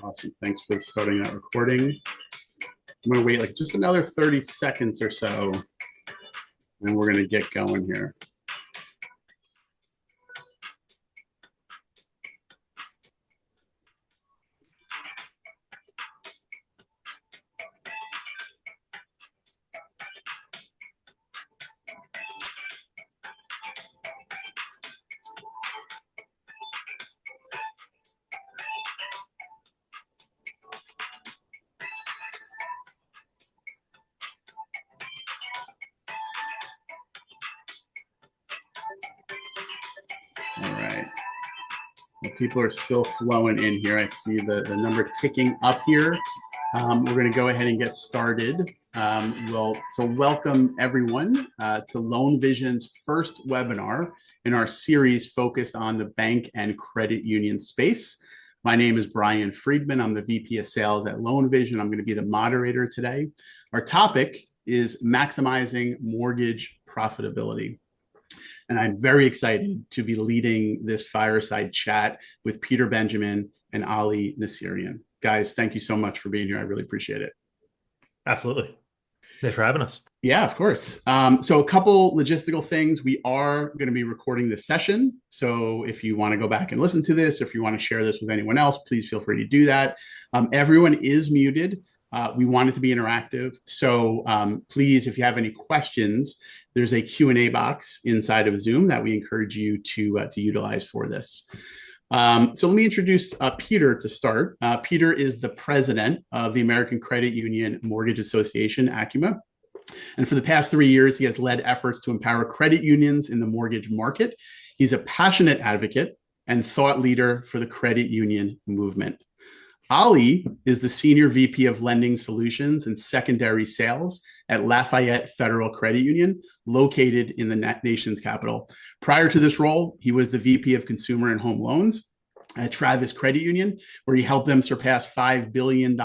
Awesome. Thanks for starting that recording. I'm going to wait like just another 30 seconds or so, and we're going to get going here. All right. Well, people are still flowing in here. I see the number ticking up here. We're going to go ahead and get started. So welcome everyone to Loan Vision's first webinar in our series focused on the bank and credit union space. My name is Brian Friedman. I'm the VP of Sales at Loan Vision. I'm going to be the moderator today. Our topic is maximizing mortgage profitability. And I'm very excited to be leading this fireside chat with Peter Benjamin and Ali Nassirian. Guys, thank you so much for being here. I really appreciate it. Absolutely. Thanks for having us. Yeah, of course. So a couple logistical things. We are going to be recording this session. So if you want to go back and listen to this, if you want to share this with anyone else, please feel free to do that. Everyone is muted. We want it to be interactive. So please, if you have any questions, there's a Q&A box inside of Zoom that we encourage you to utilize for this. So let me introduce Peter to start. Peter is the president of the American Credit Union Mortgage Association, ACUMA. And for the past 3 years, he has led efforts to empower credit unions in the mortgage market. He's a passionate advocate and thought leader for the credit union movement. Ali is the Senior VP of Lending Solutions and Secondary Sales at Lafayette Federal Credit Union, located in the nation's capital. Prior to this role, he was the VP of Consumer and Home Loans at Travis Credit Union, where he helped them surpass $5 billion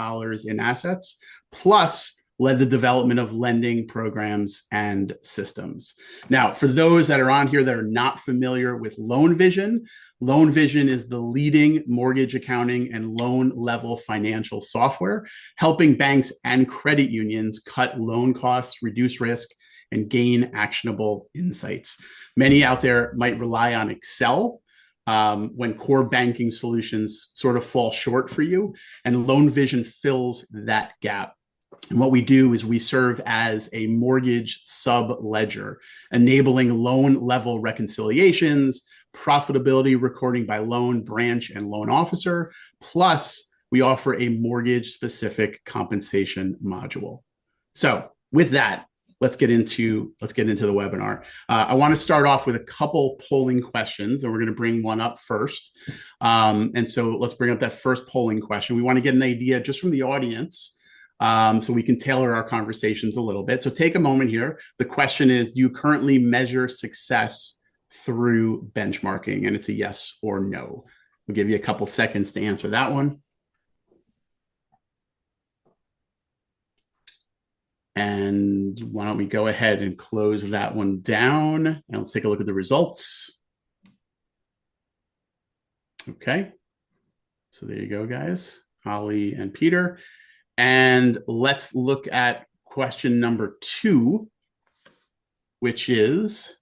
in assets, plus led the development of lending programs and systems. Now, for those that are on here that are not familiar with Loan Vision is the leading mortgage accounting and loan level financial software, helping banks and credit unions cut loan costs, reduce risk, and gain actionable insights. Many out there might rely on Excel when core banking solutions sort of fall short for you, and Loan Vision fills that gap. And what we do is we serve as a mortgage sub-ledger, enabling loan level reconciliations, profitability recording by loan branch and loan officer, plus we offer a mortgage specific compensation module. So with that, let's get into the webinar. I want to start off with a couple polling questions, and we're going to bring one up first. And so let's bring up that first polling question. We want to get an idea just from the audience, so we can tailor our conversations a little bit. So take a moment here. The question is, do you currently measure success through benchmarking? And it's a yes or no. We'll give you a couple seconds to answer that one. And why don't we go ahead and close that one down, and let's take a look at the results. Okay. So there you go, guys. Ali and Peter. And let's look at question number 2, which is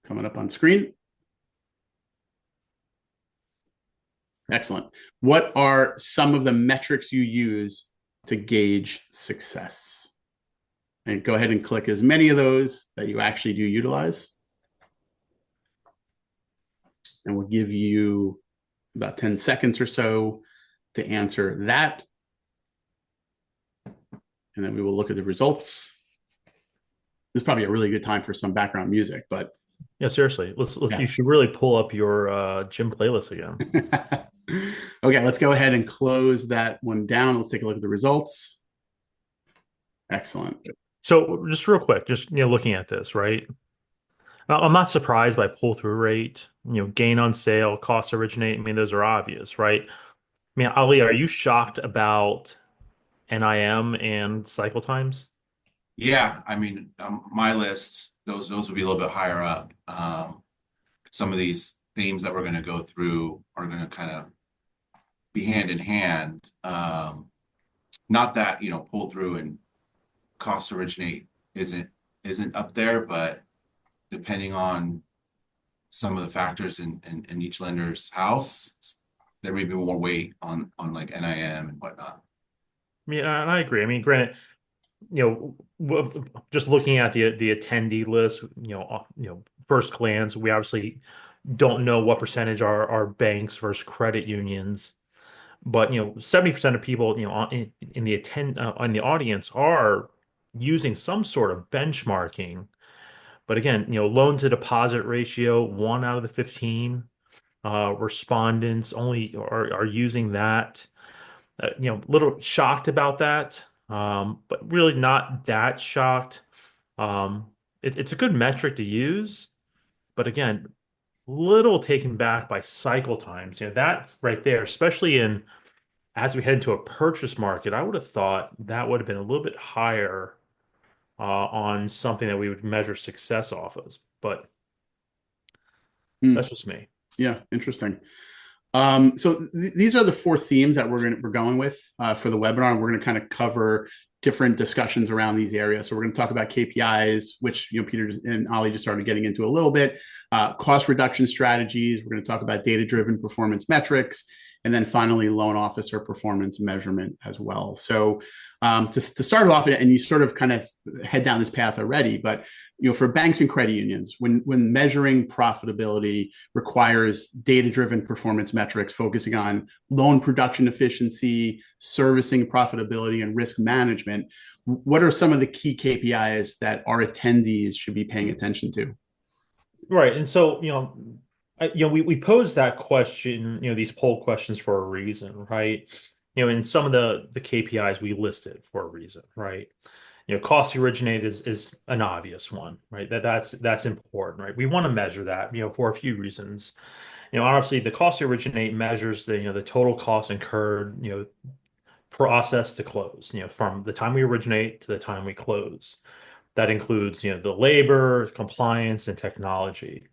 coming up on screen. Excellent. What are some of the metrics you use to gauge success? And go ahead and click as many of those that you actually do utilize. And we'll give you about 10 seconds or so to answer that. And then we will look at the results. This is probably a really good time for some background music, but yeah, seriously, you should really pull up your gym playlist again. Okay, let's go ahead and close that one down. Let's take a look at the results. Excellent. So just real quick, just looking at this, right? I'm not surprised by pull-through rate, gain on sale, cost to originate. I mean, those are obvious, right? I mean, Ali, are you shocked about NIM and cycle times? Yeah, I mean, my list, those would be a little bit higher up. Some of these themes that we're going to go through are going to kind of be hand in hand. Not that, pull through and cost originate isn't up there, but depending on some of the factors in each lender's house, there may be more weight on like NIM and whatnot. Yeah, and I agree. I mean, granted, just looking at the attendee list, first glance, we obviously don't know what percentage are banks versus credit unions, but 70% of people, in the audience are using some sort of benchmarking. But again, loan to deposit ratio, 1 out of the 15 respondents only are using that. A little shocked about that, but really not that shocked. It's a good metric to use, but again, little taken back by cycle times. That's right there, especially as we head into a purchase market. I would have thought that would have been a little bit higher on something that we would measure success off of, but that's just me. Yeah, interesting. So these are the four themes that we're going with for the webinar, and we're going to kind of cover different discussions around these areas. So we're going to talk about KPIs, which Peter and Ollie just started getting into a little bit, cost reduction strategies. We're going to talk about data-driven performance metrics, and then finally loan officer performance measurement as well. So to start off, and you sort of kind of head down this path already, but for banks and credit unions, when measuring profitability requires data-driven performance metrics focusing on loan production efficiency, servicing profitability, and risk management, what are some of the key KPIs that our attendees should be paying attention to? Right. And so, we pose that question, these poll questions for a reason, right? And some of the KPIs we listed for a reason, right? Cost to originate is an obvious one, right? That's important, right? We want to measure that, for a few reasons. Obviously the cost to originate measures the total cost incurred, process to close, from the time we originate to the time we close. That includes, the labor, compliance, and technology.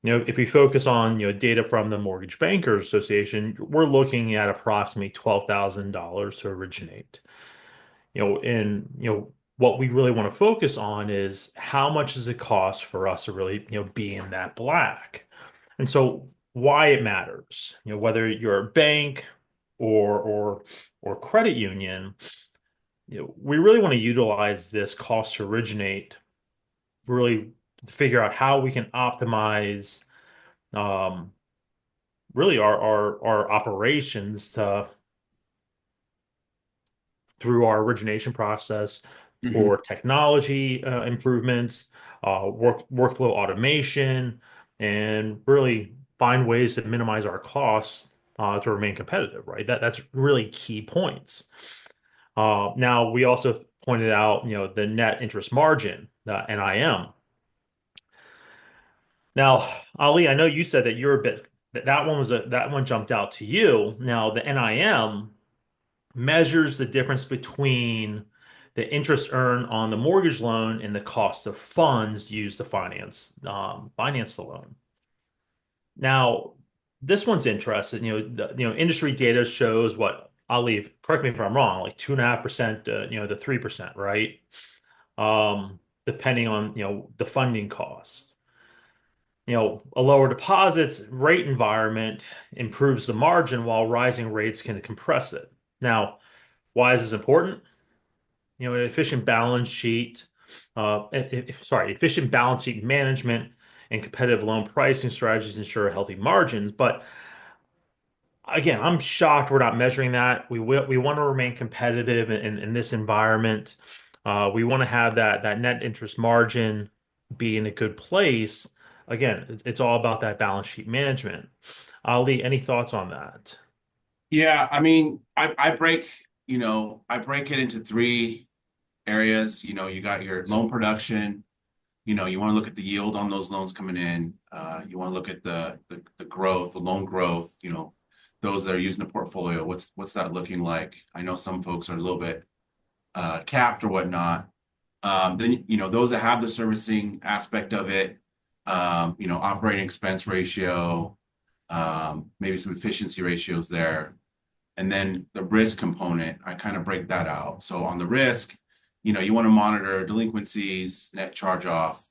If we focus on, data from the Mortgage Bankers Association, we're looking at approximately $12,000 to originate. And what we really want to focus on is how much does it cost for us to really, be in that black. And so why it matters, whether you're a bank or credit union, we really want to utilize this cost to originate really to figure out how we can optimize really our operations through our origination process for technology improvements, workflow automation, and really find ways to minimize our costs to remain competitive, right? That's really key points. Now, we also pointed out, the net interest margin, the NIM. Now, Ali, I know you said that you're a bit that one jumped out to you. Now, the NIM measures the difference between the interest earned on the mortgage loan and the cost of funds used to finance the loan. Now, this one's interesting. Industry data shows what, Ali, correct me if I'm wrong, like 2.5%, to 3%, right? Depending on the funding cost. A lower deposits rate environment improves the margin while rising rates can compress it. Now, why is this important? An efficient balance sheet, efficient balance sheet management and competitive loan pricing strategies ensure healthy margins. But again, I'm shocked we're not measuring that. We want to remain competitive in this environment. We want to have that net interest margin be in a good place. Again, it's all about that balance sheet management. Ali, any thoughts on that? Yeah, I mean, I break it into three areas. You got your loan production. You want to look at the yield on those loans coming in. You want to look at the growth, the loan growth. Those that are using the portfolio. What's that looking like? I know some folks are a little bit capped or whatnot. Then those that have the servicing aspect of it. operating expense ratio, maybe some efficiency ratios there. And then the risk component, I kind of break that out. So on the risk, you want to monitor delinquencies, net charge off.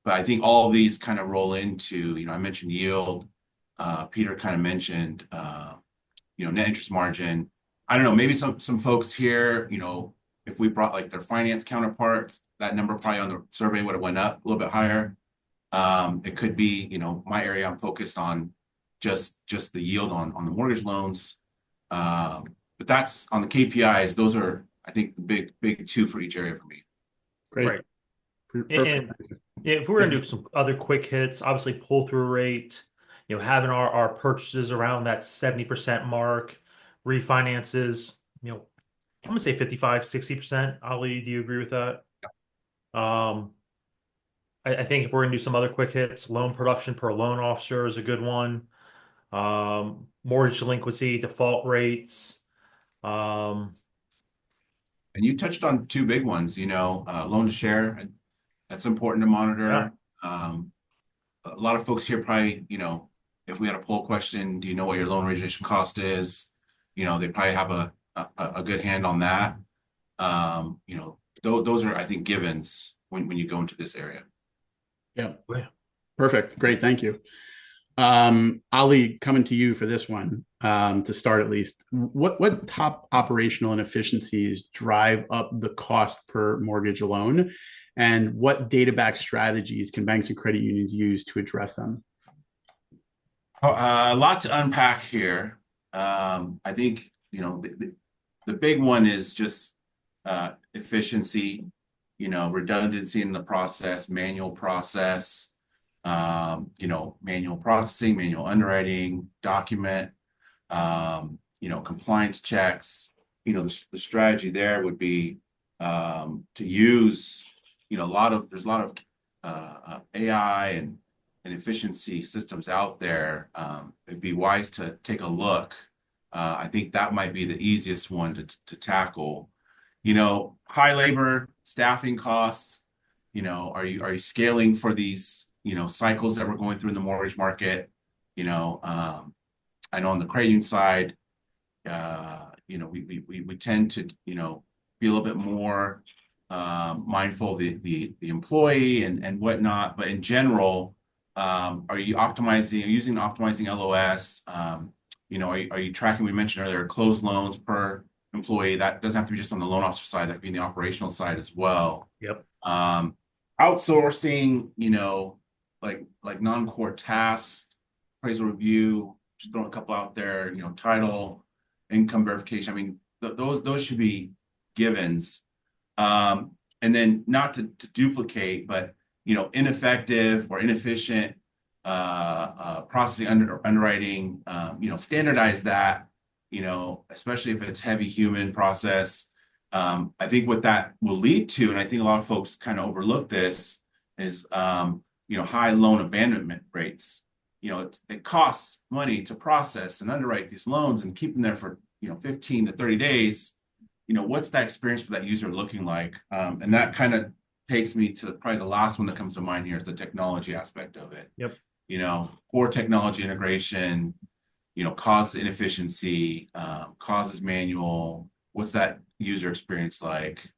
But I think all of these kind of roll into, I mentioned yield. Peter kind of mentioned, net interest margin. I don't know, maybe some folks here, if we brought like their finance counterparts, that number probably on the survey would have went up a little bit higher. It could be, my area I'm focused on just the yield on the mortgage loans. But that's on the KPIs. Those are, I think, the big two for each area for me. Great. Right. Perfect. And if we're going to do some other quick hits, obviously pull through rate, having our purchases around that 70% mark, refinances, I'm going to say 55, 60%. Ali, do you agree with that? Um, I think if we're going to do some other quick hits, loan production per loan officer is a good one. Mortgage delinquency, default rates. Um, And you touched on two big ones, loan to share. That's important to yeah, monitor. A lot of folks here probably, if we had a poll question, do you know what your loan origination cost is? They probably have a good hand on that. Those are, I think, givens when you go into this area. Yeah. yeah. Perfect. Great. Thank you. Ali, coming to you for this one, to start at least. What top operational inefficiencies drive up the cost per mortgage loan? And what data-backed strategies can banks and credit unions use to address them? A lot to unpack here. I think, the big one is just efficiency, redundancy in the process, manual process, manual processing, manual underwriting, document, compliance checks. The strategy there would be to use, there's a lot of AI and efficiency systems out there. It'd be wise to take a look. I think that might be the easiest one to tackle. High labor, staffing costs. Are you scaling for these, cycles that we're going through in the mortgage market? I know on the credit union side, we tend to, be a little bit more mindful of the employee and whatnot. But in general, are you using optimizing LOS? Are you tracking, we mentioned earlier, closed loans per employee? That doesn't have to be just on the loan officer side, that could be in the operational side as well. Yep. Outsourcing, like non-core tasks, appraisal review, just throwing a couple out there, title, income verification. I mean, those should be givens. And then not to duplicate, but ineffective or inefficient processing underwriting, standardize that, especially if it's heavy human process. I think what that will lead to, and I think a lot of folks kind of overlook this, is high loan abandonment rates. It costs money to process and underwrite these loans and keep them there for 15 to 30 days. What's that experience for that user looking like? And that kind of takes me to probably the last one that comes to mind here is the technology aspect of it. Yep. Poor technology integration, causes inefficiency, causes manual. What's that user experience like?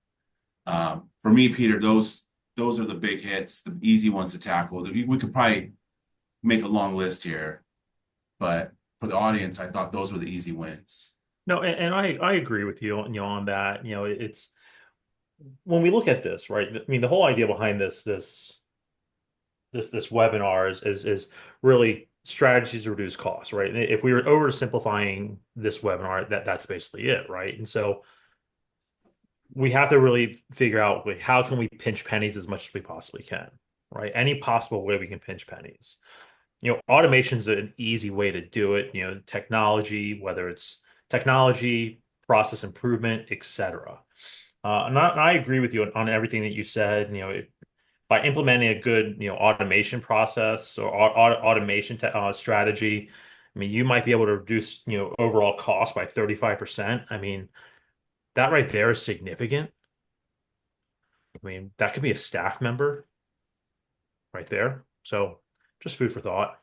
For me, Peter, those are the big hits, the easy ones to tackle. We could probably make a long list here, but for the audience, I thought those were the easy wins. No, and I agree with you, on that. It's when we look at this, right? I mean, the whole idea behind this webinar is really strategies to reduce costs, right? If we were oversimplifying this webinar, that's basically it, right? And so we have to really figure out, like, how can we pinch pennies as much as we possibly can, right? Any possible way we can pinch pennies. Automation is an easy way to do it. Technology, whether it's technology, process improvement, etc. And I agree with you on everything that you said. By implementing a good, automation process or automation strategy, I mean, you might be able to reduce, overall cost by 35%. I mean, that right there is significant. I mean, that could be a staff member right there. So just food for thought.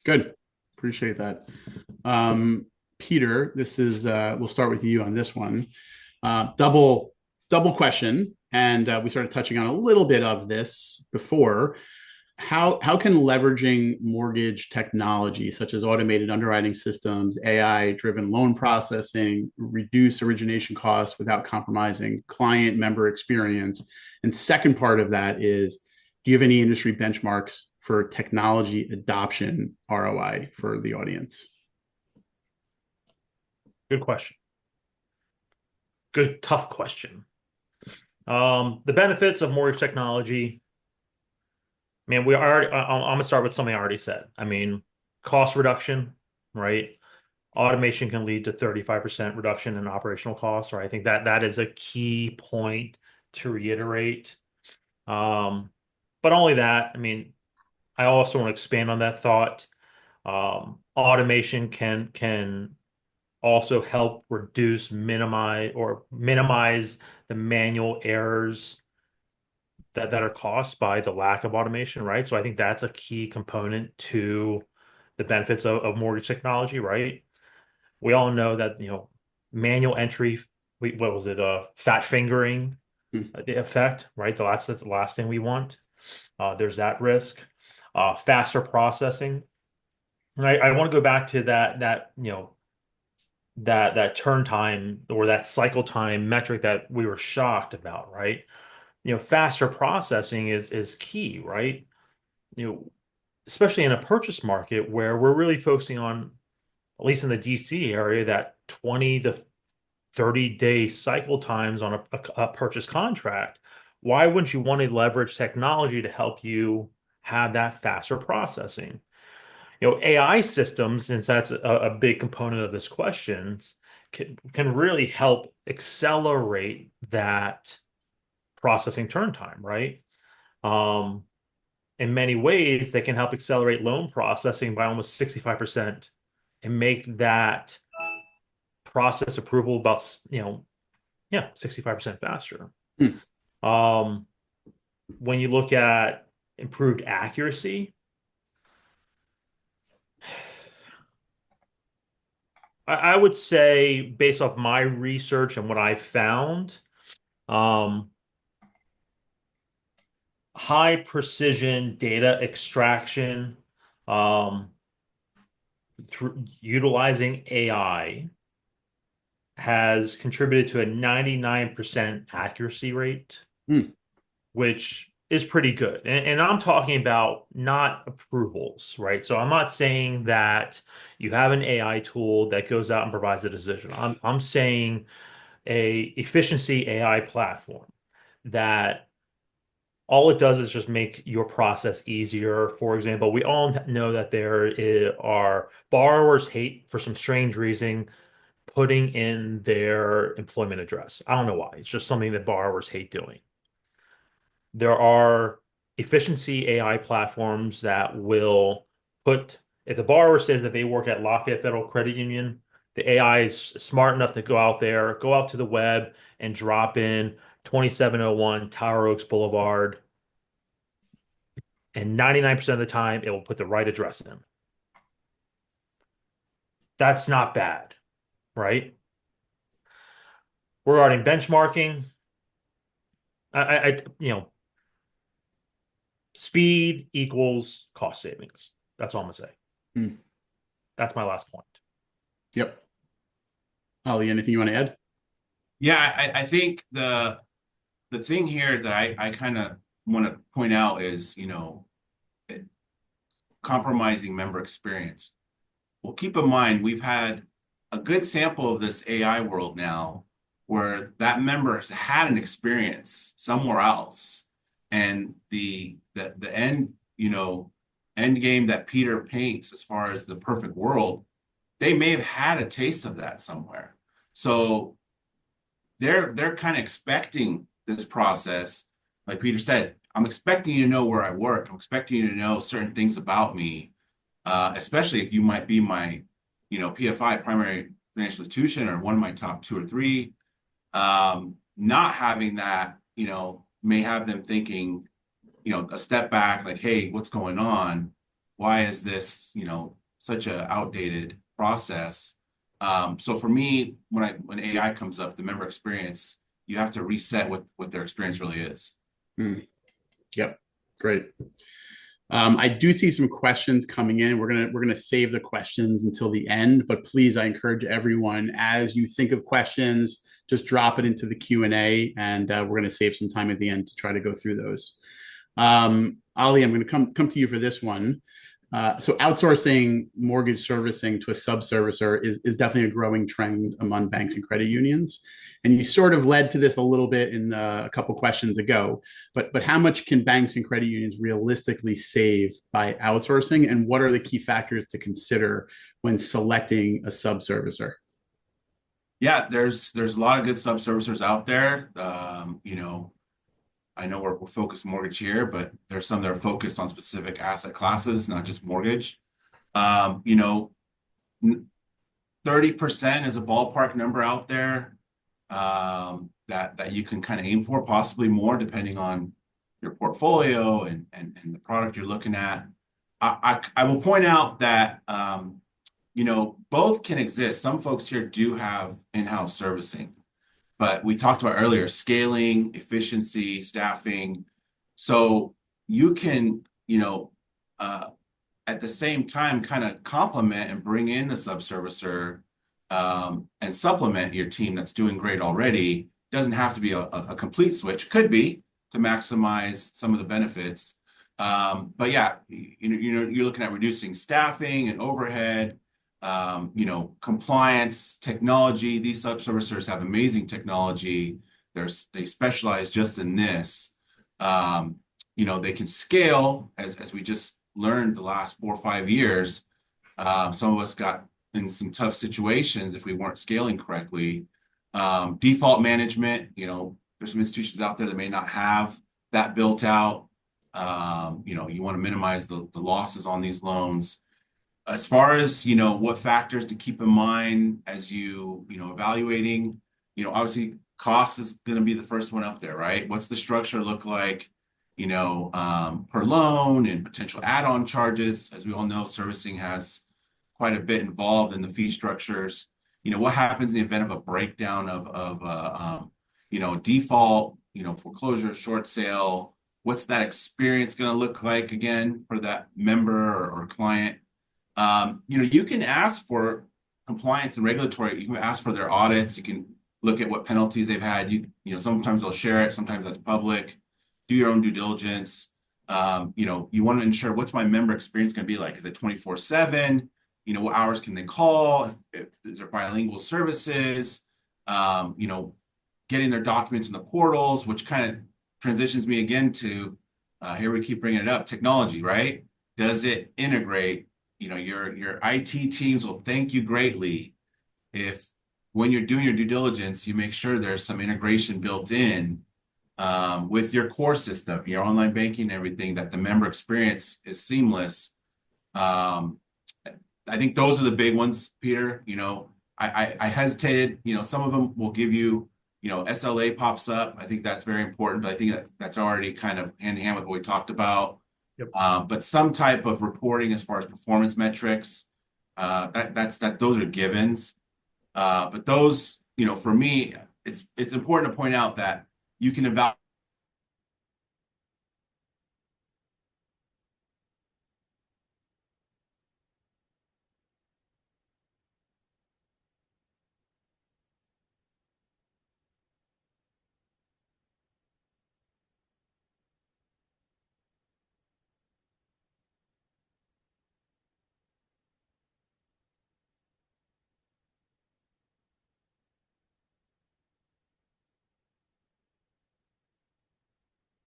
Good. Appreciate that. Peter, this is we'll start with you on this one. Double question, and we started touching on a little bit of this before. How can leveraging mortgage technology, such as automated underwriting systems, AI-driven loan processing, reduce origination costs without compromising client member experience? And second part of that is, do you have any industry benchmarks for technology adoption ROI for the audience? Good question. Good, tough question. The benefits of mortgage technology. Man, I'm gonna start with something I already said. I mean, cost reduction, right? Automation can lead to 35% reduction in operational costs, right? I think that is a key point to reiterate. But only that, I mean, I also want to expand on that thought. Automation can also help minimize the manual errors that are caused by the lack of automation, right? So I think that's a key component to the benefits of mortgage technology, right? We all know that, manual entry, what was it, fat fingering, the effect, right? That's the last thing we want. There's that risk. Faster processing. And I want to go back to that turn time or that cycle time metric that we were shocked about, right? Faster processing is key, right? Especially in a purchase market where we're really focusing on, at least in the DC area, that 20 to 30-day cycle times on a purchase contract. Why wouldn't you want to leverage technology to help you have that faster processing? AI systems, since that's a big component of this question, can really help accelerate that processing turn time, right? In many ways, they can help accelerate loan processing by almost 65% and make that process approval about, 65% faster. When you look at improved accuracy, I would say, based off my research and what I found, high precision data extraction, through utilizing AI has contributed to a 99% accuracy rate, which is pretty good. And I'm talking about not approvals, right? So I'm not saying that you have an AI tool that goes out and provides a decision. I'm saying a efficiency AI platform that all it does is just make your process easier. For example, we all know that there are borrowers hate, for some strange reason, putting in their employment address. I don't know why. It's just something that borrowers hate doing. There are efficiency AI platforms that will put, if the borrower says that they work at Lafayette Federal Credit Union, the AI is smart enough to go out to the web and drop in 2701 Tower Oaks Boulevard. And 99% of the time, it will put the right address in. That's not bad, right? Regarding benchmarking, speed equals cost savings. That's all I'm gonna say. That's my last point. Yep. Ali, anything you want to add? Yeah, I think the thing here that I kind of want to point out is, compromising member experience. Well, keep in mind, we've had a good sample of this AI world now where that member has had an experience somewhere else. And the end, end game that Peter paints as far as the perfect world, they may have had a taste of that somewhere. So they're kind of expecting this process. Like Peter said, I'm expecting you to know where I work. I'm expecting you to know certain things about me, especially if you might be my, PFI, primary financial institution, or one of my top 2 or 3. Not having that, may have them thinking, a step back, like, hey, what's going on? Why is this, such a outdated process? So for me, when AI comes up, the member experience, you have to reset what their experience really is. Yep. Great. I do see some questions coming in. We're gonna save the questions until the end, but please, I encourage everyone, as you think of questions, just drop it into the Q&A, and we're gonna save some time at the end to try to go through those. Ali, I'm gonna come to you for this one. So outsourcing mortgage servicing to a sub-servicer is definitely a growing trend among banks and credit unions. And you sort of led to this a little bit in a couple questions ago, but how much can banks and credit unions realistically save by outsourcing, and what are the key factors to consider when selecting a sub-servicer? Yeah, there's a lot of good sub-servicers out there. I know we're focused mortgage here, but there's some that are focused on specific asset classes, not just mortgage. 30% is a ballpark number out there, that you can kind of aim for, possibly more, depending on your portfolio and the product you're looking at. I will point out that both can exist. Some folks here do have in-house servicing, but we talked about earlier scaling, efficiency, staffing. So you can, at the same time, kind of complement and bring in the sub-servicer, and supplement your team that's doing great already. Doesn't have to be a complete switch. Could be to maximize some of the benefits. But yeah, you're looking at reducing staffing and overhead, compliance, technology. These sub-servicers have amazing technology. They specialize just in this. They can scale, as we just learned the last 4 or 5 years. Some of us got in some tough situations if we weren't scaling correctly. Default management, there's some institutions out there that may not have that built out. You want to minimize the losses on these loans. As far as, what factors to keep in mind as evaluating, obviously cost is going to be the first one up there, right? What's the structure look like, per loan, and potential add-on charges? As we all know, servicing has quite a bit involved in the fee structures. What happens in the event of a breakdown of default, foreclosure, short sale? What's that experience going to look like again for that member or client? You can ask for compliance and regulatory. You can ask for their audits. You can look at what penalties they've had. Sometimes they'll share it. Sometimes that's public. Do your own due diligence. You want to ensure, what's my member experience going to be like? Is it 24/7? What hours can they call? Is there bilingual services? Getting their documents in the portals, which kind of transitions me again to, here we keep bringing it up, technology, right? Does it integrate? Your IT teams will thank you greatly if, when you're doing your due diligence, you make sure there's some integration built in, with your core system, your online banking and everything, that the member experience is seamless. I think those are the big ones, Peter. I hesitated. Some of them will give you, SLA pops up. I think that's very important, but I think that's already kind of hand in hand with what we talked about. Yep. But some type of reporting as far as performance metrics, those are givens. But those, for me, it's important to point out that you can evaluate.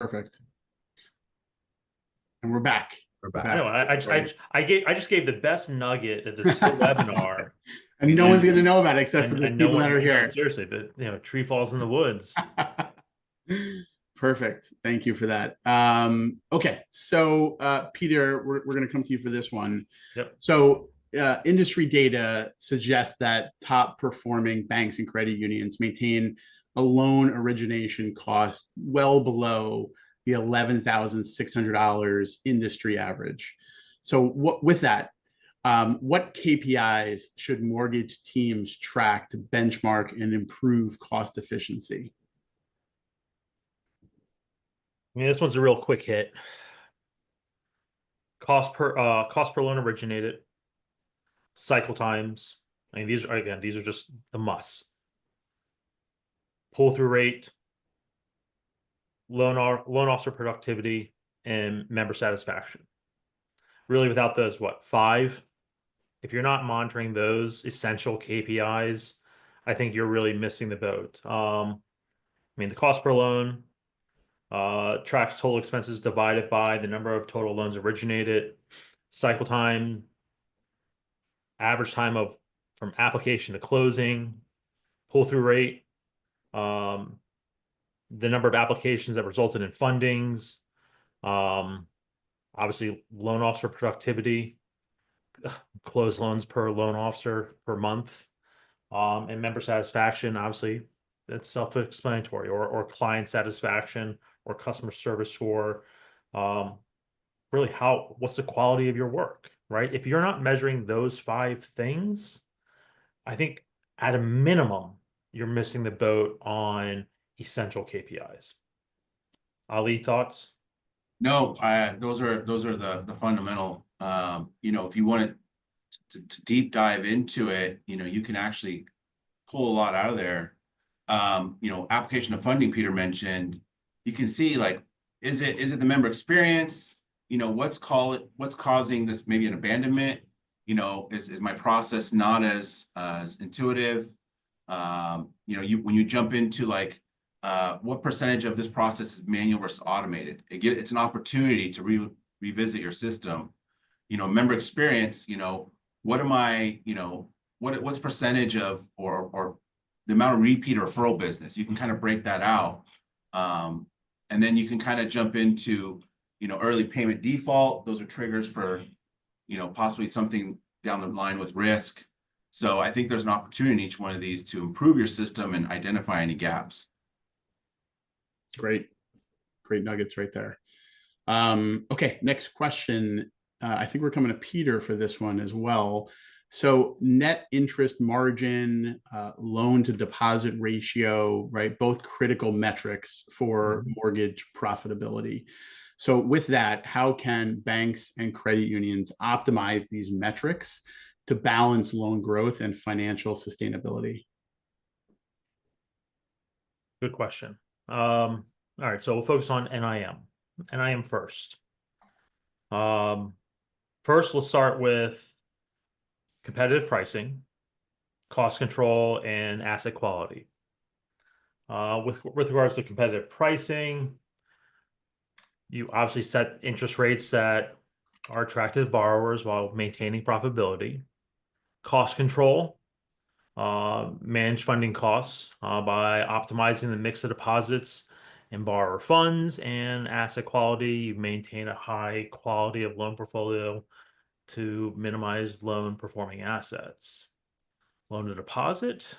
Perfect. And we're back. I know. I just gave the best nugget of this whole webinar, And no one's going to know about it except for the and people that are here. Seriously, but tree falls in the woods. Perfect. Thank you for that. Okay. So, Peter, we're going to come to you for this one. Yep. So, industry data suggests that top performing banks and credit unions maintain a loan origination cost well below the $11,600 industry average. So with that, what KPIs should mortgage teams track to benchmark and improve cost efficiency? I mean, this one's a real quick hit. Cost per loan originated, cycle times. I mean, these are just the musts. Pull through rate, loan officer productivity, and member satisfaction. Really, without those, what, 5? If you're not monitoring those essential KPIs, I think you're really missing the boat. I mean, the cost per loan tracks total expenses divided by the number of total loans originated, cycle time, average time of from application to closing, pull through rate, the number of applications that resulted in fundings, obviously loan officer productivity, closed loans per loan officer per month, and member satisfaction. Obviously, that's self-explanatory, or client satisfaction, or customer service score. Really, what's the quality of your work, right? If you're not measuring those 5 things, I think at a minimum, you're missing the boat on essential KPIs. Ali, thoughts? No, those are the fundamental. If you want to deep dive into it, you can actually pull a lot out of there. Application of funding, Peter mentioned. You can see, like, is it the member experience? What's causing this, maybe an abandonment? Is my process not as intuitive? When you jump into, like, what percentage of this process is manual versus automated? It's an opportunity to revisit your system. Member experience, what am I, what's percentage of, or the amount of repeat or referral business? You can kind of break that out. And then you can kind of jump into, early payment default. Those are triggers for, possibly something down the line with risk. So I think there's an opportunity in each one of these to improve your system and identify any gaps. Great nuggets right there. Okay, next question. I think we're coming to Peter for this one as well. So net interest margin, loan to deposit ratio, right? Both critical metrics for mortgage profitability. So with that, how can banks and credit unions optimize these metrics to balance loan growth and financial sustainability? Good question. All right, so we'll focus on NIM. NIM first. First, we'll start with competitive pricing, cost control, and asset quality. With regards to competitive pricing, you obviously set interest rates that are attractive to borrowers while maintaining profitability. Cost control, manage funding costs by optimizing the mix of deposits and borrower funds. And asset quality, you maintain a high quality of loan portfolio to minimize loan performing assets. Loan to deposit.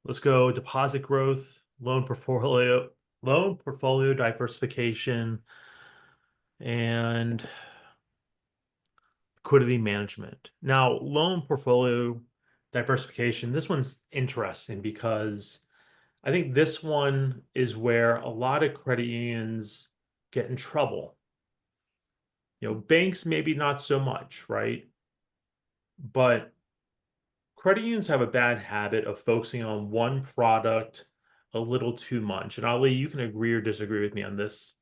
Let's go deposit growth, loan portfolio diversification, and liquidity management. Now, loan portfolio diversification, this one's interesting because I think this one is where a lot of credit unions get in trouble. Banks maybe not so much, right? But credit unions have a bad habit of focusing on one product a little too much. And Ali, you can agree or disagree with me on this,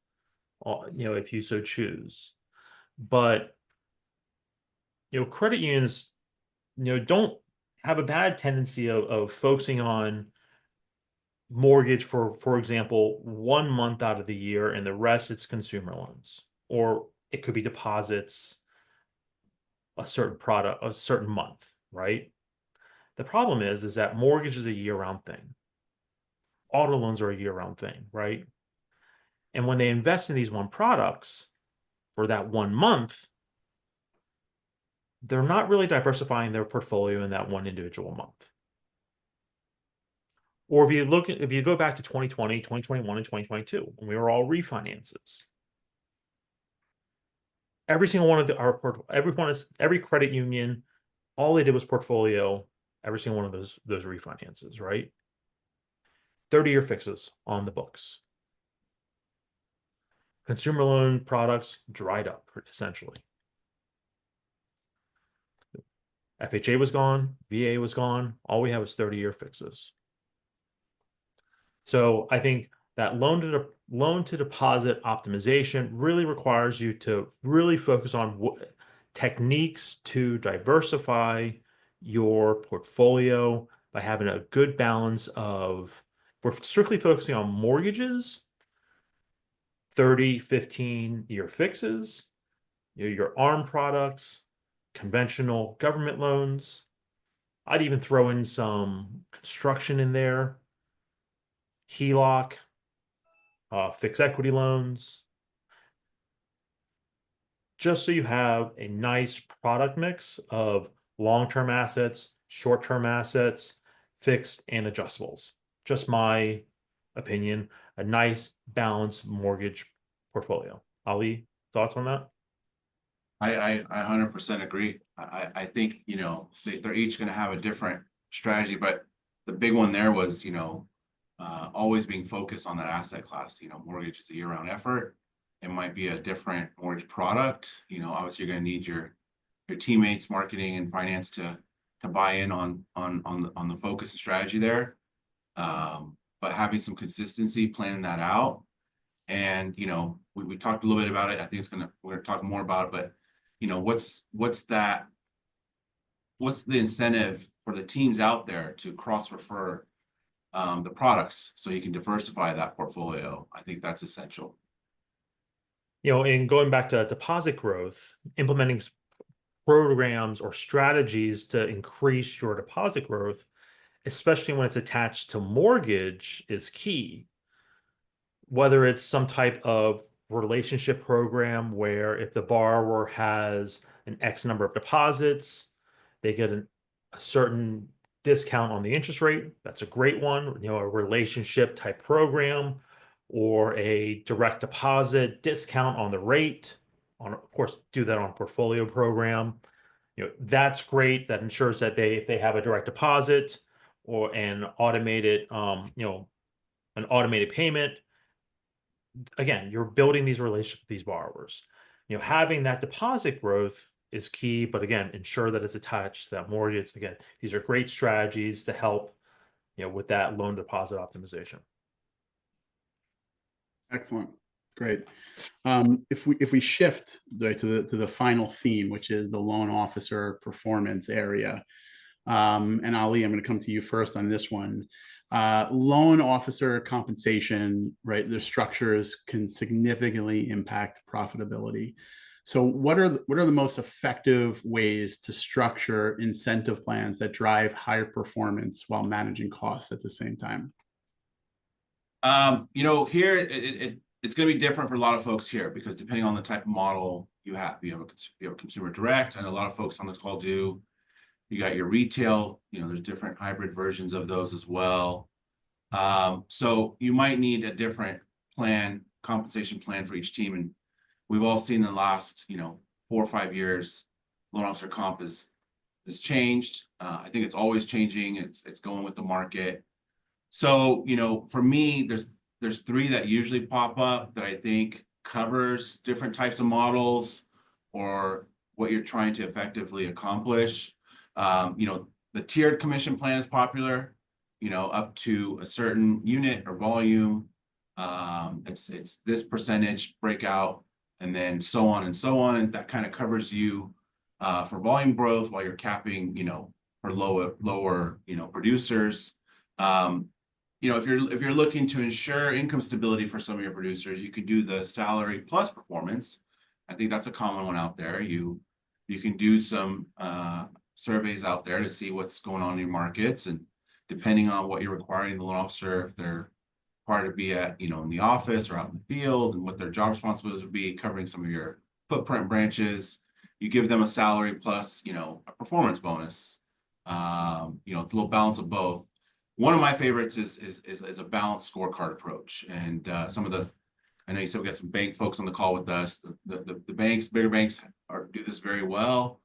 if you so choose. But credit unions, don't have a bad tendency of focusing on mortgage for example, 1 month out of the year, and the rest it's consumer loans, or it could be deposits a certain product, a certain month, right? The problem is that mortgage is a year-round thing. Auto loans are a year-round thing, right? And when they invest in these one products for that 1 month, they're not really diversifying their portfolio in that one individual month. Or if you go back to 2020, 2021, and 2022, when we were all refinances, every single one of every credit union, all they did was portfolio every single one of those refinances, right? 30-year fixes on the books. Consumer loan products dried up, essentially. FHA was gone, VA was gone. All we have is 30-year fixes. So I think that loan to deposit optimization really requires you to really focus on techniques to diversify your portfolio by having a good balance of, we're strictly focusing on mortgages, 30, 15-year fixes, your ARM products, conventional government loans. I'd even throw in some construction in there, HELOC, fixed equity loans, just so you have a nice product mix of long-term assets, short-term assets, fixed and adjustables. Just my opinion, a nice balanced mortgage portfolio. Ali, thoughts on that? I 100% agree. I think, they're each going to have a different strategy, but the big one there was, always being focused on that asset class. Mortgage is a year-round effort. It might be a different mortgage product. Obviously you're going to need your teammates, marketing and finance to buy in on the focus and strategy there. But having some consistency, planning that out. And, we talked a little bit about it. I think we're going to talk more about it, but what's the incentive for the teams out there to cross-refer the products so you can diversify that portfolio? I think that's essential. And going back to deposit growth, implementing programs or strategies to increase your deposit growth, especially when it's attached to mortgage, is key. Whether it's some type of relationship program where if the borrower has an X number of deposits, they get a certain discount on the interest rate. That's a great one. A relationship type program, or a direct deposit discount on the rate. Of course, do that on a portfolio program. That's great. That ensures that if they have a direct deposit or an automated payment, again, you're building these relationships with these borrowers. Having that deposit growth is key, but again, ensure that it's attached to that mortgage. Again, these are great strategies to help, with that loan deposit optimization. Excellent. Great. If we shift to the final theme, which is the loan officer performance area, and Ali, I'm going to come to you first on this one. Loan officer compensation, right? The structures can significantly impact profitability. So what are the most effective ways to structure incentive plans that drive higher performance while managing costs at the same time? Here it's going to be different for a lot of folks here, because depending on the type of model you have a consumer direct, and a lot of folks on this call do. You got your retail, there's different hybrid versions of those as well. So you might need a different compensation plan for each team. And we've all seen in the last, 4 or 5 years, loan officer comp has changed. I think it's always changing. It's going with the market. So, for me, there's 3 that usually pop up that I think covers different types of models or what you're trying to effectively accomplish. The tiered commission plan is popular, up to a certain unit or volume. It's this percentage breakout, and then so on and so on. And that kind of covers you for volume growth while you're capping, for lower, producers. If you're looking to ensure income stability for some of your producers, you could do the salary plus performance. I think that's a common one out there. You can do some surveys out there to see what's going on in your markets, and depending on what you're requiring the loan officer, if they're required to be at, in the office or out in the field, and what their job responsibilities would be, covering some of your footprint branches, you give them a salary plus, a performance bonus. It's a little balance of both. One of my favorites is a balanced scorecard approach. And some of the, I know you said we got some bank folks on the call with us. The banks, bigger banks do this very well.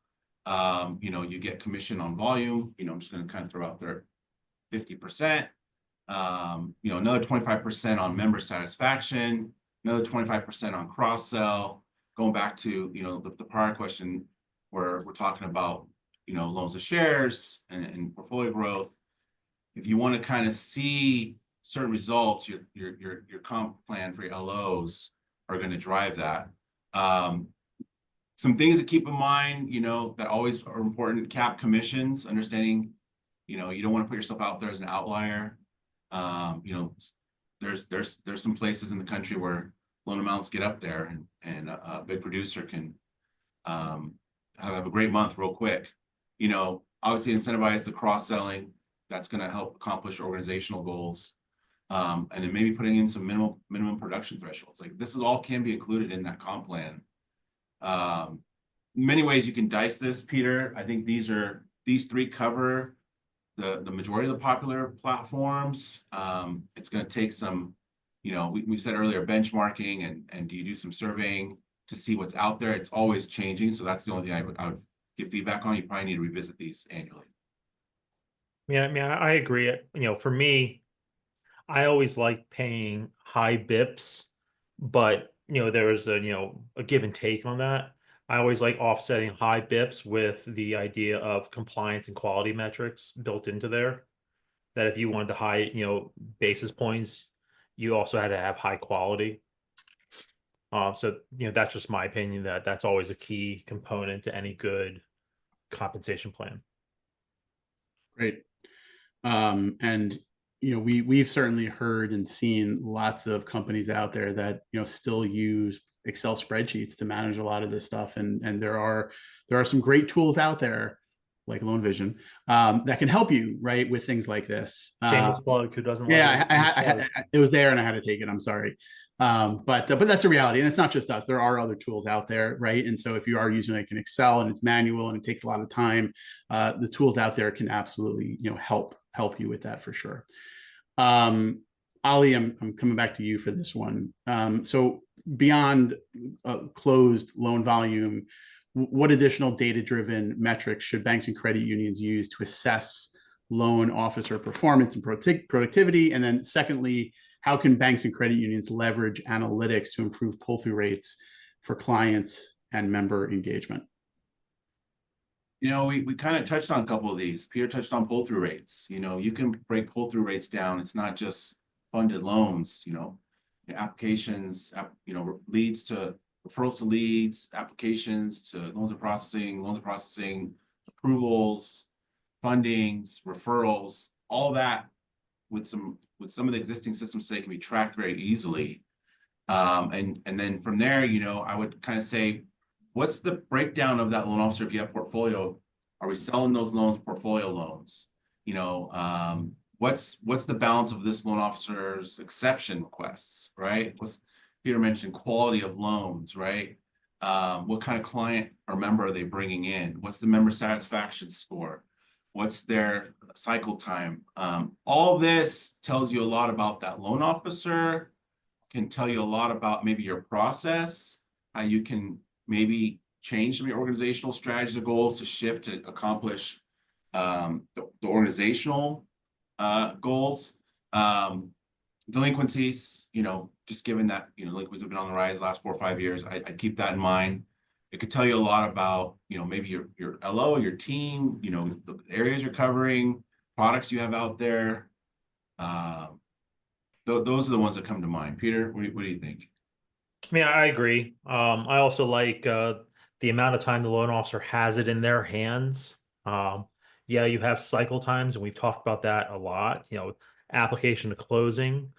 You get commission on volume. I'm just going to kind of throw out there 50%. Another 25% on member satisfaction, another 25% on cross-sell. Going back to, the prior question where we're talking about, loans to shares and portfolio growth. If you want to kind of see certain results, your comp plan for your LOs are going to drive that. Some things to keep in mind, that always are important: cap commissions, understanding, you don't want to put yourself out there as an outlier. There's some places in the country where loan amounts get up there, and a big producer can have a great month real quick. Obviously incentivize the cross-selling. That's going to help accomplish organizational goals. And then maybe putting in some minimum production thresholds. Like, this is all can be included in that comp plan. Many ways you can dice this, Peter. I think these three cover the majority of the popular platforms. It's going to take some, we said earlier, benchmarking and do you do some surveying to see what's out there? It's always changing. So that's the only thing I would give feedback on. You probably need to revisit these annually. Yeah, I mean, I agree. For me, I always like paying high bips, but there's a give and take on that. I always like offsetting high bips with the idea of compliance and quality metrics built into there. That if you wanted the high, basis points, you also had to have high quality. So that's just my opinion, that's always a key component to any good compensation plan. Great. And we've certainly heard and seen lots of companies out there that still use Excel spreadsheets to manage a lot of this stuff, and there are some great tools out there like Loan Vision that can help you, right, with things like this. Shameless plug. Who doesn't love it? It was there and I had to take it. I'm sorry. But that's a reality, and it's not just us. There are other tools out there, right? And so if you are using like an Excel and it's manual and it takes a lot of time, the tools out there can absolutely help you with that for sure. Ali, I'm coming back to you for this one. So beyond closed loan volume, what additional data-driven metrics should banks and credit unions use to assess loan officer performance and productivity? And then secondly, how can banks and credit unions leverage analytics to improve pull-through rates for clients and member engagement? We kind of touched on a couple of these. Peter touched on pull-through rates. You can break pull-through rates down. It's not just funded loans, applications, leads to referrals to leads, applications to loans and processing, approvals, fundings, referrals, all that with some of the existing systems today can be tracked very easily. And then from there, I would kind of say, what's the breakdown of that loan officer if you have portfolio? Are we selling those loans, portfolio loans? What's the balance of this loan officer's exception requests, right? Peter mentioned quality of loans, right? What kind of client or member are they bringing in? What's the member satisfaction score? What's their cycle time? All this tells you a lot about that loan officer, can tell you a lot about maybe your process, how you can maybe change some of your organizational strategies or goals to shift to accomplish the organizational goals. Delinquencies, just given that delinquencies have been on the rise the last 4 or 5 years, I'd keep that in mind. It could tell you a lot about maybe your LO, your team, the areas you're covering, products you have out there. Those are the ones that come to mind. Peter, what do you think? Yeah, I agree. I also like the amount of time the loan officer has it in their hands. Yeah, you have cycle times, and we've talked about that a lot, application to closing.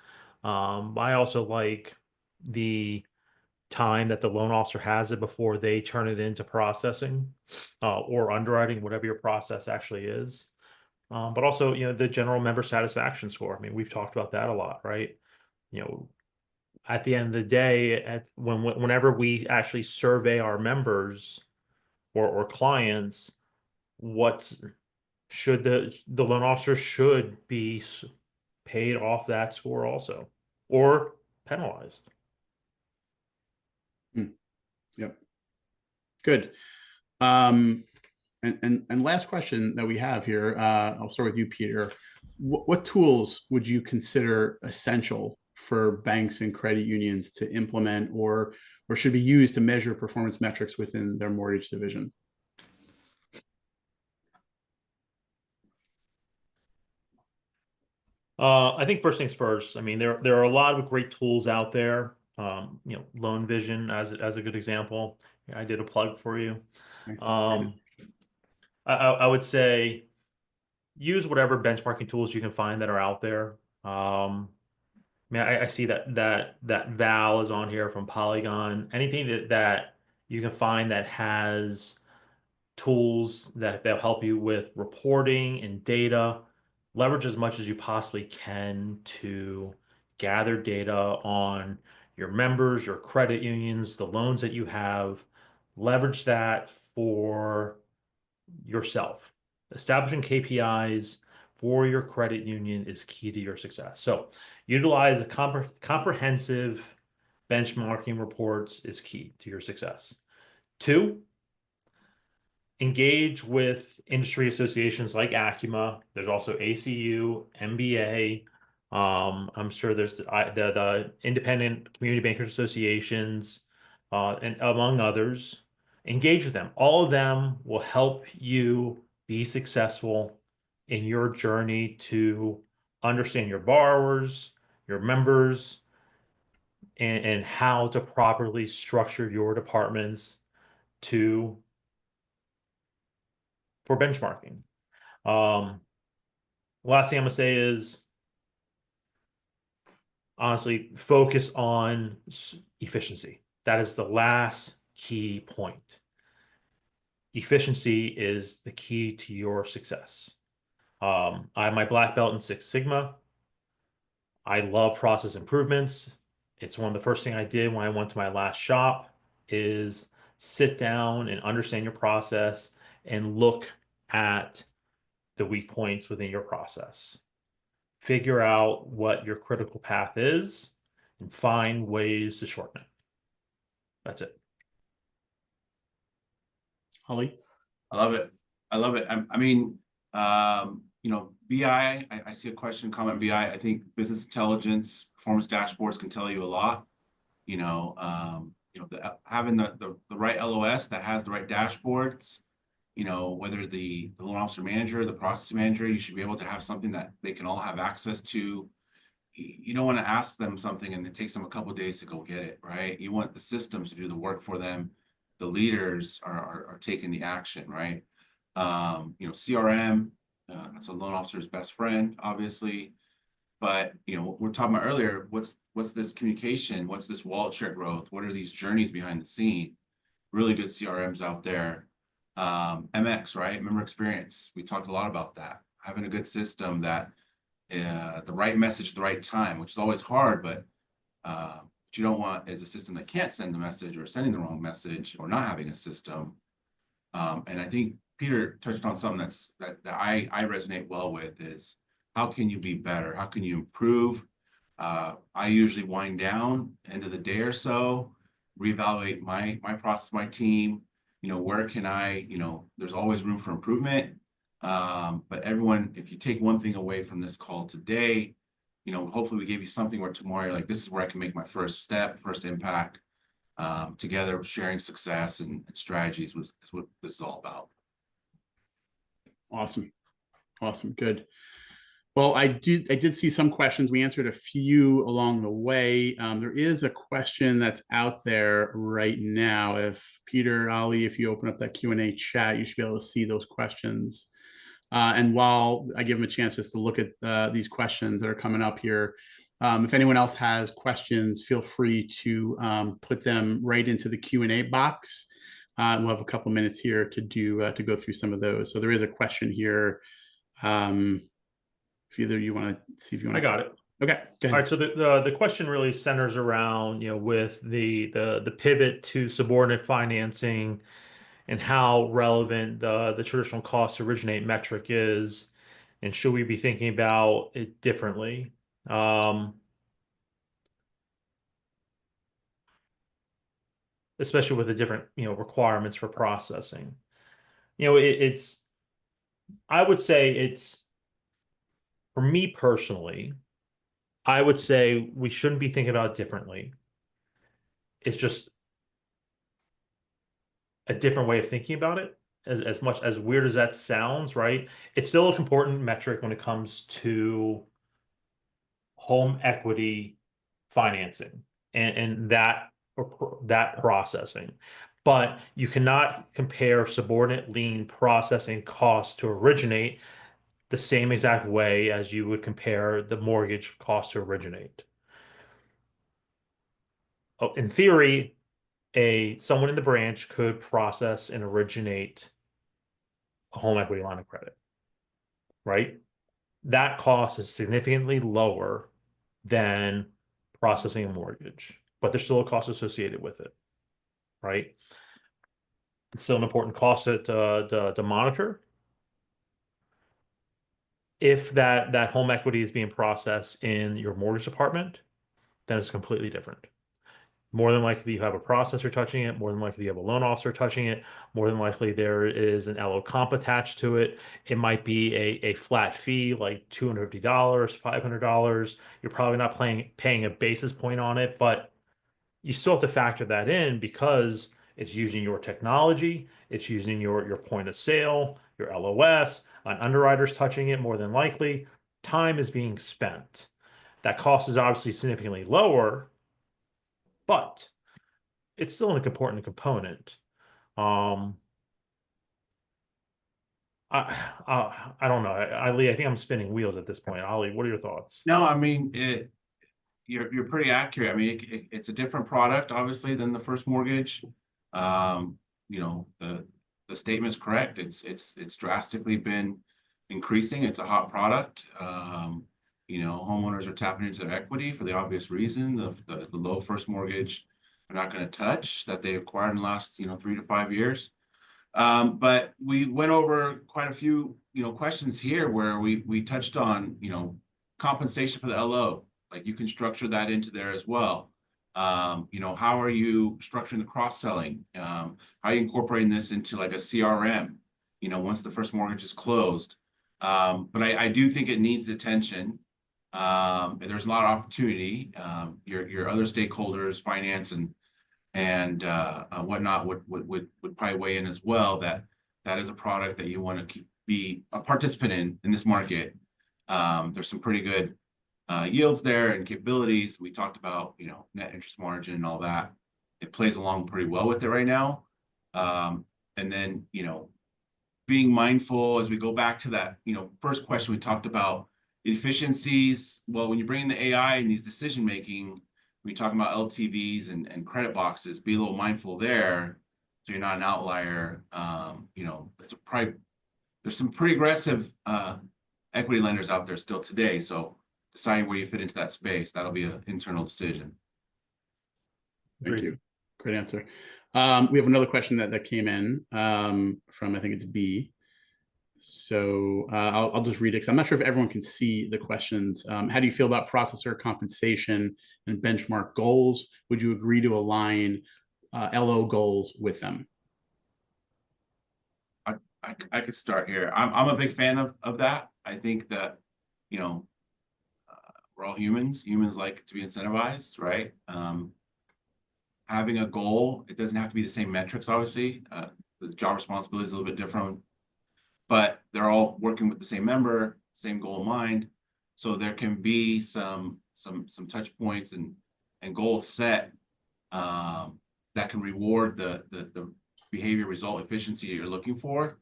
I also like the time that the loan officer has it before they turn it into processing or underwriting, whatever your process actually is. But also, the general member satisfaction score. I mean, we've talked about that a lot, right? At the end of the day, whenever we actually survey our members or clients, what's should the loan officer should be paid off that score also, or penalized. Yep. Good. And last question that we have here, I'll start with you, Peter. What tools would you consider essential for banks and credit unions to implement or should be used to measure performance metrics within their mortgage division? I think first things first. I mean, there are a lot of great tools out there. Loan Vision as a good example. I did a plug for you. Nice. I would say use whatever benchmarking tools you can find that are out there. I mean, I see that Val is on here from Polygon. Anything that you can find that has tools that'll help you with reporting and data, leverage as much as you possibly can to gather data on your members, your credit unions, the loans that you have. Leverage that for yourself. Establishing KPIs for your credit union is key to your success. So utilize a comprehensive benchmarking reports is key to your success. 2, engage with industry associations like ACUMA. There's also ACU, MBA. I'm sure there's the independent community bankers associations, and among others. Engage with them. All of them will help you be successful in your journey to understand your borrowers, your members, and how to properly structure your departments for benchmarking. Last thing I'm gonna say is honestly focus on efficiency. That is the last key point. Efficiency is the key to your success. I have my black belt in Six Sigma. I love process improvements. It's one of the first things I did when I went to my last shop is sit down and understand your process and look at the weak points within your process. Figure out what your critical path is and find ways to shorten it. That's it. Holly? I love it. I love it. I mean, BI, I see a question, comment BI. I think business intelligence, performance dashboards can tell you a lot. Having the right LOS that has the right dashboards, whether the loan officer manager, the process manager, you should be able to have something that they can all have access to. You don't want to ask them something and it takes them a couple of days to go get it, right? You want the systems to do the work for them. The leaders are taking the action, right? CRM, that's a loan officer's best friend, obviously. But what we're talking about earlier, what's this communication? What's this wallet share growth? What are these journeys behind the scene? Really good CRMs out there. MX, right? Member experience. We talked a lot about that. Having a good system that the right message at the right time, which is always hard, but what you don't want is a system that can't send the message or sending the wrong message or not having a system. And I think Peter touched on something that I resonate well with is how can you be better? How can you improve? I usually wind down end of the day or so, reevaluate my process, my team. Where can I, there's always room for improvement. But everyone, if you take one thing away from this call today, hopefully we gave you something where tomorrow you're like, this is where I can make my first step, first impact. Together sharing success and strategies is what this is all about. Awesome. Good. Well, I did see some questions. We answered a few along the way. There is a question that's out there right now. If Peter, Ali, if you open up that Q&A chat, you should be able to see those questions. And while I give them a chance just to look at these questions that are coming up here, if anyone else has questions, feel free to put them right into the Q&A box. We'll have a couple minutes here to go through some of those. So there is a question here. If either you want to see if you want. I got it. Okay. Go ahead. All right. So the question really centers around with the pivot to subordinate financing and how relevant the traditional cost to originate metric is, and should we be thinking about it differently? Especially with the different, requirements for processing. It's I would say it's for me personally, I would say we shouldn't be thinking about it differently. It's just a different way of thinking about it. As much as weird as that sounds, right? It's still an important metric when it comes to home equity financing and that processing. But you cannot compare subordinate lien processing costs to originate the same exact way as you would compare the mortgage cost to originate. Oh, in theory, someone in the branch could process and originate a home equity line of credit, right? That cost is significantly lower than processing a mortgage, but there's still a cost associated with it, right? It's still an important cost to monitor. If that home equity is being processed in your mortgage department, then it's completely different. More than likely, you have a processor touching it. More than likely, you have a loan officer touching it. More than likely, there is an LO comp attached to it. It might be a flat fee, like $250, $500. You're probably not paying a basis point on it, but you still have to factor that in because it's using your technology, it's using your point of sale, your LOS, an underwriter's touching it more than likely. Time is being spent. That cost is obviously significantly lower, but it's still an important component. Um, I don't know. Ali, I think I'm spinning wheels at this point. Ali, what are your thoughts? No, I mean, you're pretty accurate. I mean, it's a different product, obviously, than the first mortgage. You know, the statement's correct. It's drastically been increasing. It's a hot product. You know, homeowners are tapping into their equity for the obvious reason. The low first mortgage they're not going to touch that they acquired in the last, 3 to 5 years. But we went over quite a few, questions here where we touched on, compensation for the LO. Like you can structure that into there as well. How are you structuring the cross-selling? How are you incorporating this into like a CRM, once the first mortgage is closed? But I do think it needs attention. There's a lot of opportunity. Your other stakeholders, finance and whatnot would probably weigh in as well. That is a product that you want to be a participant in this market. There's some pretty good yields there and capabilities. We talked about net interest margin and all that. It plays along pretty well with it right now. And then being mindful as we go back to that first question we talked about efficiencies. Well, when you bring in the AI and these decision making, when you're talking about LTVs and credit boxes, be a little mindful there so you're not an outlier. There's some pretty aggressive equity lenders out there still today. So deciding where you fit into that space, that'll be an internal decision. Thank you. Great answer. We have another question that came in from, I think it's B. So I'll just read it because I'm not sure if everyone can see the questions. How do you feel about processor compensation and benchmark goals? Would you agree to align LO goals with them? I could start here. I'm a big fan of that. I think that, we're all humans. Humans like to be incentivized, right? Having a goal, it doesn't have to be the same metrics, obviously. The job responsibility is a little bit different, but they're all working with the same member, same goal in mind. So there can be some touch points and goals set that can reward the behavior, result, efficiency you're looking for.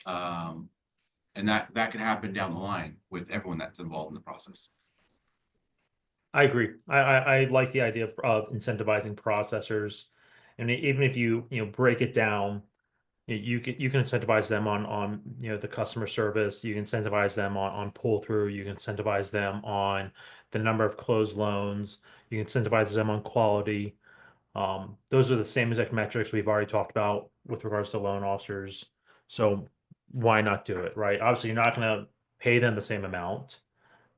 And that can happen down the line with everyone that's involved in the process. I agree. I like the idea of incentivizing processors, and even if you break it down, you can incentivize them on the customer service. You can incentivize them on pull through. You can incentivize them on the number of closed loans. You can incentivize them on quality. Those are the same exact metrics we've already talked about with regards to loan officers. So why not do it, right? Obviously, you're not going to pay them the same amount,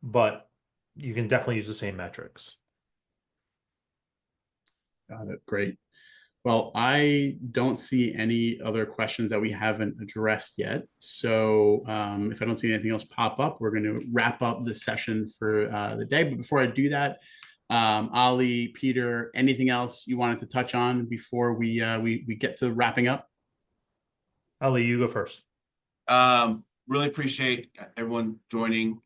but you can definitely use the same metrics. Got it. Great. Well, I don't see any other questions that we haven't addressed yet. So if I don't see anything else pop up, we're going to wrap up this session for the day. But before I do that, Ali, Peter, anything else you wanted to touch on before we get to wrapping up? Ali, you go first. Really appreciate everyone joining.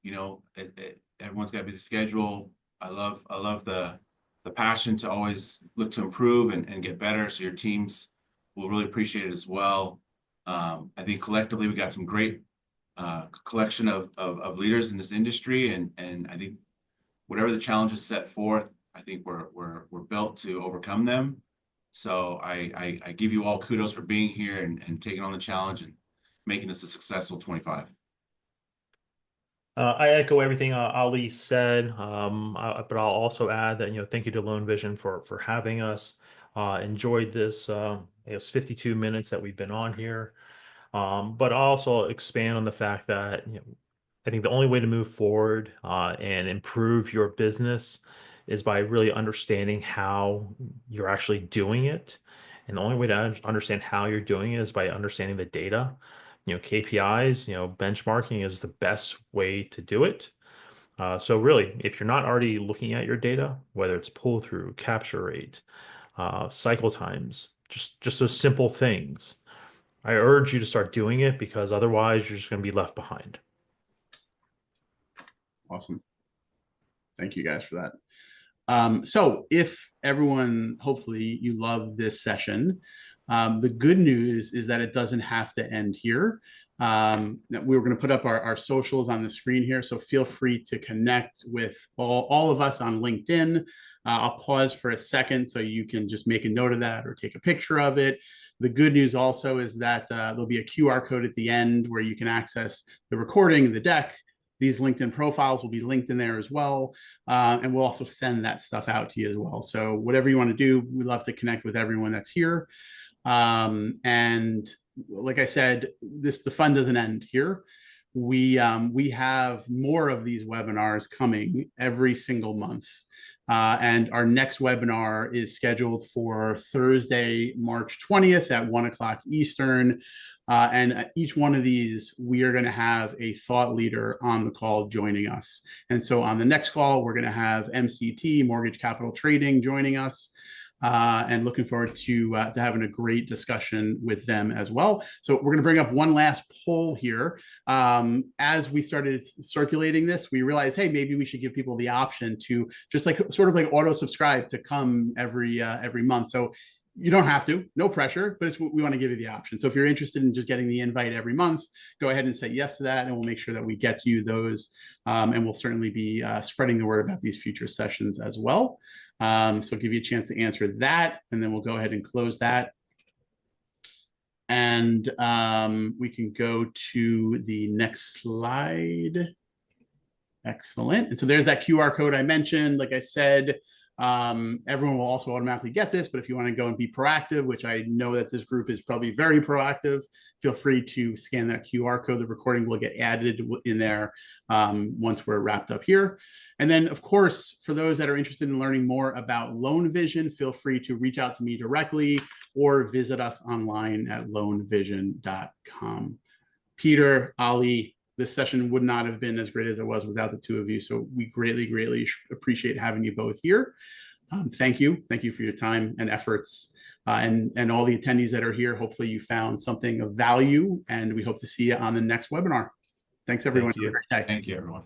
Everyone's got a busy schedule. I love the passion to always look to improve and get better. So your teams will really appreciate it as well. I think collectively we got some great collection of leaders in this industry, and I think whatever the challenges set forth, I think we're built to overcome them. So I give you all kudos for being here and taking on the challenge and making this a successful 25. I echo everything Ali said, but I'll also add that, thank you to Loan Vision for having us. Enjoyed this, I guess 52 minutes that we've been on here. But I'll also expand on the fact that, I think the only way to move forward and improve your business is by really understanding how you're actually doing it. And the only way to understand how you're doing it is by understanding the data. KPIs, benchmarking is the best way to do it. So really, if you're not already looking at your data, whether it's pull through, capture rate, cycle times, just those simple things, I urge you to start doing it, because otherwise you're just going to be left behind. Awesome. Thank you guys for that. So if everyone, hopefully you love this session, the good news is that it doesn't have to end here. We were going to put up our socials on the screen here, so feel free to connect with all of us on LinkedIn. I'll pause for a second so you can just make a note of that or take a picture of it. The good news also is that there'll be a QR code at the end where you can access the recording, the deck. These LinkedIn profiles will be linked in there as well. And we'll also send that stuff out to you as well. So whatever you want to do, we'd love to connect with everyone that's here. And like I said, the fun doesn't end here. We have more of these webinars coming every single month. And our next webinar is scheduled for Thursday, March 20th at 1 o'clock Eastern. And at each one of these, we are going to have a thought leader on the call joining us. And so on the next call, we're going to have MCT, Mortgage Capital Trading, joining us. And looking forward to having a great discussion with them as well. So we're going to bring up one last poll here. As we started circulating this, we realized, hey, maybe we should give people the option to just sort of like auto subscribe to come every month. So you don't have to, no pressure, but we want to give you the option. So if you're interested in just getting the invite every month, go ahead and say yes to that, and we'll make sure that we get you those. And we'll certainly be spreading the word about these future sessions as well. So give you a chance to answer that, and then we'll go ahead and close that. And we can go to the next slide. Excellent. And so there's that QR code I mentioned. Like I said, everyone will also automatically get this, but if you want to go and be proactive, which I know that this group is probably very proactive, feel free to scan that QR code. The recording will get added in there once we're wrapped up here. And then, of course, for those that are interested in learning more about Loan Vision, feel free to reach out to me directly or visit us online at loanvision.com. Peter, Ali, this session would not have been as great as it was without the two of you. So we greatly, greatly appreciate having you both here. Thank you. Thank you for your time and efforts. And all the attendees that are here, hopefully you found something of value, and we hope to see you on the next webinar. Thanks, everyone. Thank you. Have a great day. Thank you, everyone.